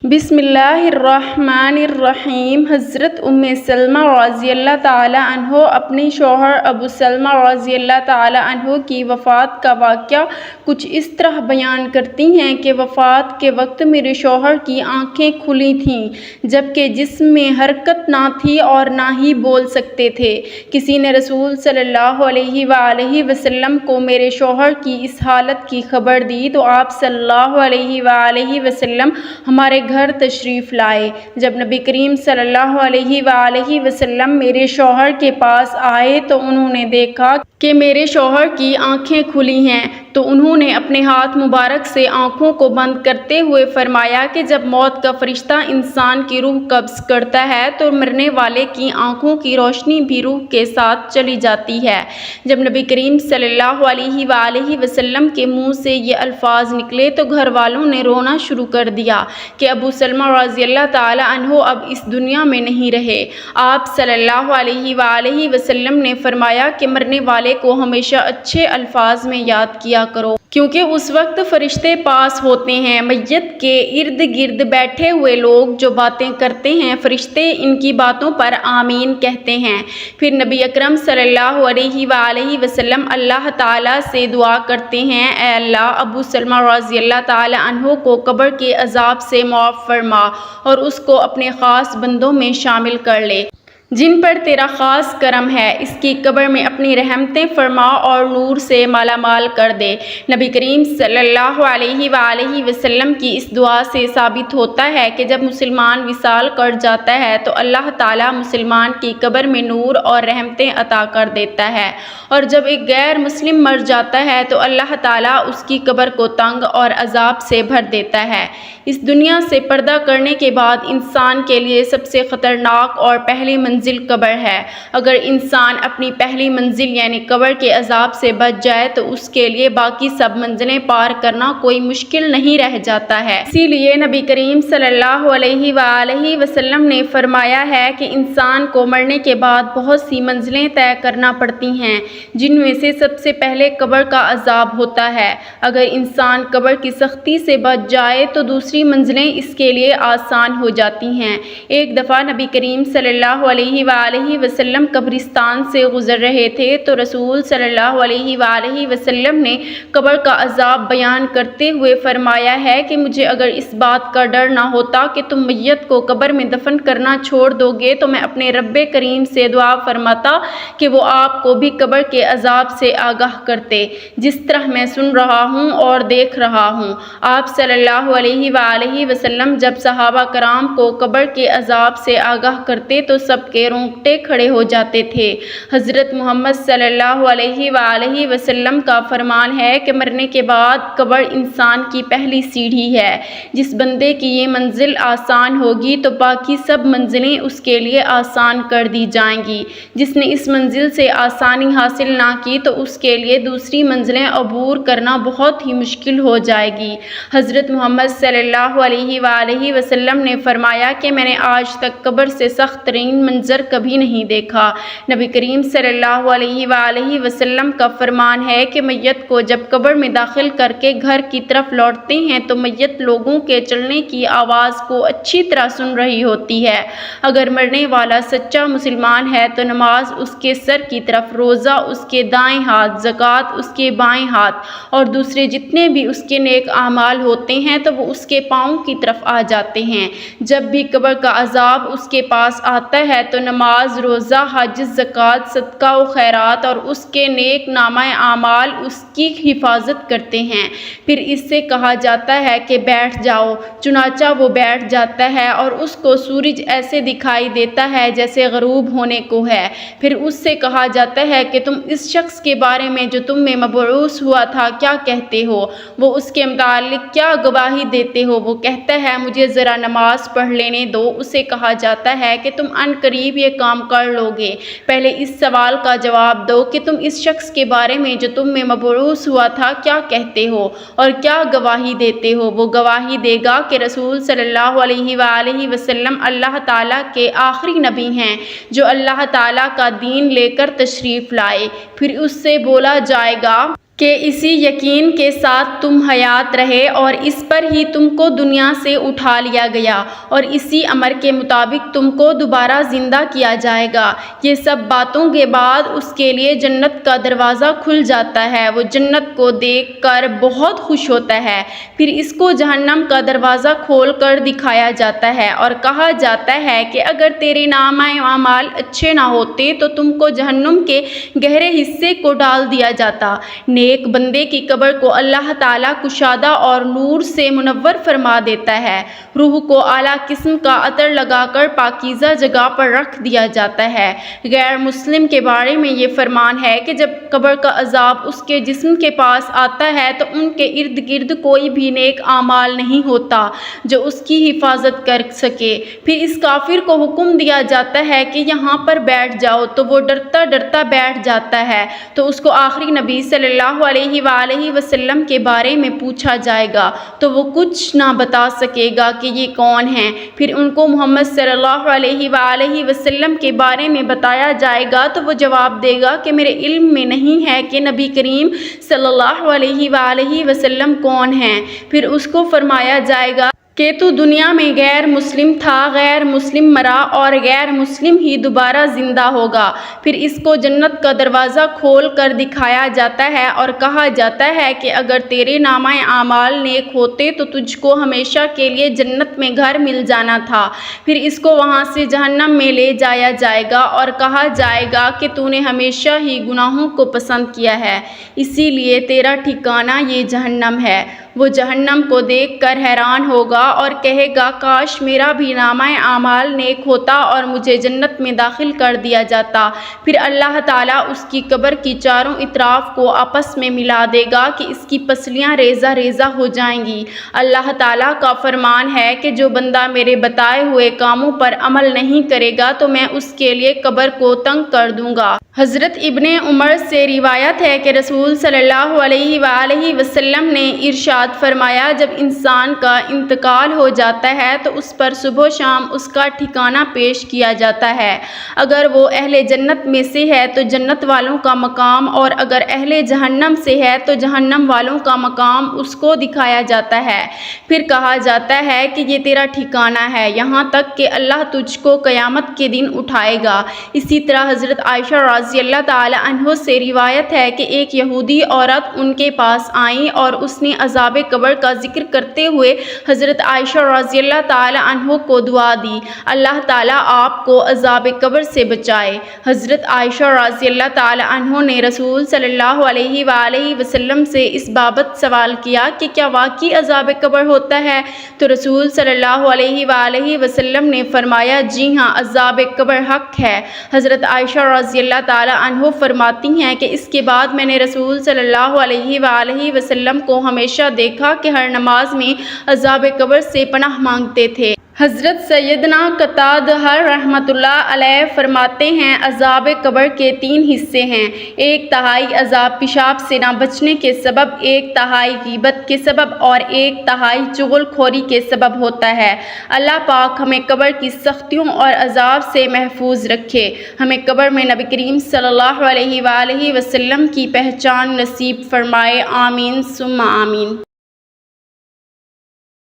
بسم اللہ الرحمن الرحیم۔ حضرت سلمہ رضی اللہ تعالیٰ عنہ اپنے شوہر ابو سلمہ رضی اللہ تعالیٰ عنہ کی وفات کا واقعہ کچھ اس طرح بیان کرتی ہیں کہ وفات کے وقت میرے شوہر کی آنکھیں کھلی تھیں جبکہ جسم میں حرکت نہ تھی اور نہ ہی بول سکتے تھے۔ کسی نے رسول صلی اللہ علیہ وآلہ وسلم کو میرے شوہر کی اس حالت کی خبر دی تو آپ صلی اللہ علیہ وآلہ وسلم ہمارے گھر تشریف لائے۔ جب نبی کریم صلی اللہ علیہ وآلہ وسلم میرے شوہر کے پاس آئے تو انہوں نے دیکھا کہ میرے شوہر کی آنکھیں کھلی ہیں، تو انہوں نے اپنے ہاتھ مبارک سے آنکھوں کو بند کرتے ہوئے فرمایا کہ جب موت کا فرشتہ انسان کی روح قبض کرتا ہے تو مرنے والے کی آنکھوں کی روشنی بھی روح کے ساتھ چلی جاتی ہے۔ جب نبی کریم صلی اللہ علیہ وآلہ وسلم کے منہ سے یہ الفاظ نکلے تو گھر والوں نے رونا شروع کر دیا کہ ابو سلمہ رضی اللہ تعالیٰ عنہ اب اس دنیا میں نہیں رہے۔ آپ صلی اللہ علیہ وآلہ وسلم نے فرمایا کہ مرنے والے کو ہمیشہ اچھے الفاظ میں یاد کیا کرو، کیونکہ اس وقت فرشتے پاس ہوتے ہیں۔ میت کے ارد گرد بیٹھے ہوئے لوگ جو باتیں کرتے ہیں فرشتے ان کی باتوں پر آمین کہتے ہیں۔ پھر نبی اکرم صلی اللہ علیہ وآلہ وسلم اللہ تعالیٰ سے دعا کرتے ہیں، اے اللہ ابو سلمہ رضی اللہ تعالیٰ عنہ کو قبر کے عذاب سے معاف فرما اور اس کو اپنے خاص بندوں میں شامل کر لے جن پر تیرا خاص کرم ہے۔ اس کی قبر میں اپنی رحمتیں فرما اور نور سے مالا مال کر دے۔ نبی کریم صلی اللہ علیہ وآلہ وسلم کی اس دعا سے ثابت ہوتا ہے کہ جب مسلمان وصال کر جاتا ہے تو اللہ تعالیٰ مسلمان کی قبر میں نور اور رحمتیں عطا کر دیتا ہے، اور جب ایک غیر مسلم مر جاتا ہے تو اللہ تعالیٰ اس کی قبر کو تنگ اور عذاب سے بھر دیتا ہے۔ اس دنیا سے پردہ کرنے کے بعد انسان کے لیے سب سے خطرناک اور پہلی منزل قبر ہے۔ اگر انسان اپنی پہلی منزل یعنی قبر کے عذاب سے بچ جائے تو اس کے لیے باقی سب منزلیں پار کرنا کوئی مشکل نہیں رہ جاتا ہے۔ اسی لیے نبی کریم صلی اللہ علیہ وآلہ وسلم نے فرمایا ہے کہ انسان کو مرنے کے بعد بہت سی منزلیں طے کرنا پڑتی ہیں، جن میں سے سب سے پہلے قبر کا عذاب ہوتا ہے۔ اگر انسان قبر کی سختی سے بچ جائے تو دوسری منزلیں اس کے لیے آسان ہو جاتی ہیں۔ ایک دفعہ نبی کریم صلی اللہ علیہ وآلہ وسلم قبرستان سے گزر رہے تھے تو رسول صلی اللہ علیہ وآلہ وسلم نے قبر کا عذاب بیان کرتے ہوئے فرمایا ہے کہ مجھے اگر اس بات کا ڈر نہ ہوتا کہ تم میت کو قبر میں دفن کرنا چھوڑ دو گے تو میں اپنے رب کریم سے دعا فرماتا کہ وہ آپ کو بھی قبر کے عذاب سے آگاہ کرتے، جس طرح میں سن رہا ہوں اور دیکھ رہا ہوں۔ آپ صلی اللہ علیہ وآلہ وسلم جب صحابہ کرام کو قبر کے عذاب سے آگاہ کرتے تو سب کے رونگٹے کھڑے ہو جاتے تھے۔ حضرت محمد صلی اللہ علیہ وآلہ وسلم کا فرمان ہے کہ مرنے کے بعد قبر انسان کی پہلی سیڑھی ہے۔ جس بندے کی یہ منزل آسان ہوگی تو باقی سب منزلیں اس کے لیے آسان کر دی جائیں گی۔ جس نے اس منزل سے آسانی حاصل نہ کی تو اس کے لیے دوسری منزلیں عبور کرنا بہت ہی مشکل ہو جائے گی۔ حضرت محمد صلی اللہ علیہ وآلہ وسلم نے فرمایا کہ میں نے آج تک قبر سے سخت ترین منظر کبھی نہیں دیکھا۔ نبی کریم صلی اللہ علیہ وآلہ وسلم کا فرمان ہے کہ میت کو جب قبر میں داخل کر کے گھر کی طرف لوٹتے ہیں تو میت لوگوں کے چلنے کی آواز کو اچھی طرح سن رہی ہوتی ہے۔ اگر مرنے والا سچا مسلمان ہے تو نماز اس کے سر کی طرف، روزہ اس کے دائیں ہاتھ، زکوٰۃ اس کے بائیں ہاتھ اور دوسرے جتنے بھی اس کے نیک اعمال ہوتے ہیں تو وہ اس کے پاؤں کی طرف آ جاتے ہیں۔ جب بھی قبر کا عذاب اس کے پاس آتا ہے تو نماز، روزہ، حج، زکوٰۃ، صدقہ و خیرات اور اس کے نیک نامہ اعمال اس کی حفاظت کرتے ہیں۔ پھر اس سے کہا جاتا ہے کہ بیٹھ جاؤ، چنانچہ وہ بیٹھ جاتا ہے اور اس کو سورج ایسے دکھائی دیتا ہے جیسے غروب ہونے کو ہے۔ پھر اس سے کہا جاتا ہے کہ تم اس شخص کے بارے میں جو تم میں مبعوث ہوا تھا کیا کہتے ہو؟ وہ اس کے متعلق کیا گواہی دیتے ہو؟ وہ کہتا ہے مجھے ذرا نماز پڑھ لینے دو۔ اسے کہا جاتا ہے کہ تم ان قریب یہ کام کر لو گے، پہلے اس سوال کا جواب دو کہ تم اس شخص کے بارے میں جو تم میں مبعوث ہوا تھا کیا کہتے ہو اور کیا گواہی دیتے ہو؟ وہ گواہی دے گا کہ رسول صلی اللہ علیہ وآلہ وسلم اللہ تعالیٰ کے آخری نبی ہیں جو اللہ تعالیٰ کا دین لے کر تشریف لائے۔ پھر اس سے بولا جائے گا کہ اسی یقین کے ساتھ تم حیات رہے اور اس پر ہی تم کو دنیا سے اٹھا لیا گیا اور اسی امر کے مطابق تم کو دوبارہ زندہ کیا جائے گا۔ یہ سب باتوں کے بعد اس کے لیے جنت کا دروازہ کھل جاتا ہے، وہ جنت کو دیکھ کر بہت خوش ہوتا ہے۔ پھر اس کو جہنم کا دروازہ کھول کر دکھایا جاتا ہے اور کہا جاتا ہے کہ اگر تیرے نامہ اعمال اچھے نہ ہوتے تو تم کو جہنم کے گہرے حصے کو ڈال دیا جاتا۔ نیک بندے کی قبر کو اللہ تعالیٰ کشادہ اور نور سے منور فرما دیتا ہے۔ روح کو اعلیٰ قسم کا عطر لگا کر پاکیزہ جگہ پر رکھ دیا جاتا ہے۔ غیر مسلم کے بارے میں یہ فرمان ہے کہ جب قبر کا عذاب اس کے جسم کے پاس آتا ہے تو ان کے ارد گرد کوئی بھی نیک اعمال نہیں ہوتا جو اس کی حفاظت کر سکے۔ پھر اس کافر کو حکم دیا جاتا ہے کہ یہاں پر بیٹھ جاؤ تو وہ ڈرتا ڈرتا بیٹھ جاتا ہے، تو اس کو آخری نبی صلی اللہ علیہ وآلہ وسلم کے بارے میں پوچھا جائے گا تو وہ کچھ نہ بتا سکے گا کہ یہ کون ہیں۔ پھر ان کو محمد صلی اللہ علیہ وآلہ وسلم کے بارے میں بتایا جائے گا تو وہ جواب دے گا کہ میرے علم میں نہیں ہے کہ نبی کریم صلی اللہ علیہ وآلہ وسلم کون ہیں۔ پھر اس کو فرمایا جائے گا کہ تو دنیا میں غیر مسلم تھا، غیر مسلم مرا اور غیر مسلم ہی دوبارہ زندہ ہوگا۔ پھر اس کو جنت کا دروازہ کھول کر دکھایا جاتا ہے اور کہا جاتا ہے کہ اگر تیرے نامہ اعمال نیک ہوتے تو تجھ کو ہمیشہ کے لیے جنت میں گھر مل جانا تھا۔ پھر اس کو وہاں سے جہنم میں لے جایا جائے گا اور کہا جائے گا کہ تو نے ہمیشہ ہی گناہوں کو پسند کیا ہے، اسی لیے تیرا ٹھکانہ یہ جہنم ہے۔ وہ جہنم کو دیکھ کر حیران ہوگا اور کہے گا کاش میرا بھی نامہ اعمال نیک ہوتا اور مجھے جنت میں داخل کر دیا جاتا۔ پھر اللہ تعالیٰ اس کی قبر کی چاروں اطراف کو آپس میں ملا دے گا کہ اس کی پسلیاں ریزہ ریزہ ہو جائیں گی۔ اللہ تعالیٰ کا فرمان ہے کہ جو بندہ میرے بتائے ہوئے کاموں پر عمل نہیں کرے گا تو میں اس کے لیے قبر کو تنگ کر دوں گا۔ حضرت ابن عمر سے روایت ہے کہ رسول صلی اللہ علیہ وآلہ وسلم نے ارشاد فرمایا جب انسان کا انتقال ہو جاتا ہے تو اس پر صبح و شام اس کا ٹھکانہ پیش کیا جاتا ہے۔ اگر وہ اہل جنت میں سے ہے تو جنت والوں کا مقام اور اگر اہل جہنم سے ہے تو جہنم والوں کا مقام اس کو دکھایا جاتا ہے۔ پھر کہا جاتا ہے کہ یہ تیرا ٹھکانہ ہے یہاں تک کہ اللہ تجھ کو قیامت کے دن اٹھائے گا۔ اسی طرح حضرت عائشہ رضی اللہ تعالی عنہ سے روایت ہے کہ ایک یہودی عورت ان کے پاس آئی اور اس نے عذاب قبر کا ذکر کرتے ہوئے حضرت عائشہ رضی اللہ تعالی عنہ کو دعا دی، اللہ تعالیٰ آپ کو عذاب قبر سے بچائے۔ حضرت عائشہ رضی اللہ تعالی عنہ نے رسول صلی اللہ علیہ وآلہ وسلم سے اس بابت سوال کیا کہ کیا واقعی عذاب قبر ہوتا ہے؟ تو رسول صلی اللہ علیہ وآلہ وسلم نے فرمایا جی ہاں، عذاب قبر حق ہے۔ حضرت عائشہ رضی اللہ تعالی عنہ فرماتی ہیں کہ اس کے بعد میں نے رسول صلی اللہ علیہ وآلہ وسلم کو ہمیشہ دیکھا کہ ہر نماز میں عذاب قبر سے پناہ مانگتے تھے۔ حضرت سیدنا قتادہ رحمۃ اللہ علیہ فرماتے ہیں عذاب قبر کے 3 حصے ہیں، 1/3 عذاب پیشاب سے نہ بچنے کے سبب، 1/3 غیبت کے سبب اور 1/3 چغل خوری کے سبب ہوتا ہے۔ اللہ پاک ہمیں قبر کی سختیوں اور عذاب سے محفوظ رکھے، ہمیں قبر میں نبی کریم صلی اللہ علیہ وآلہ وسلم کی پہچان نصیب فرمائے، آمین ثم آمین۔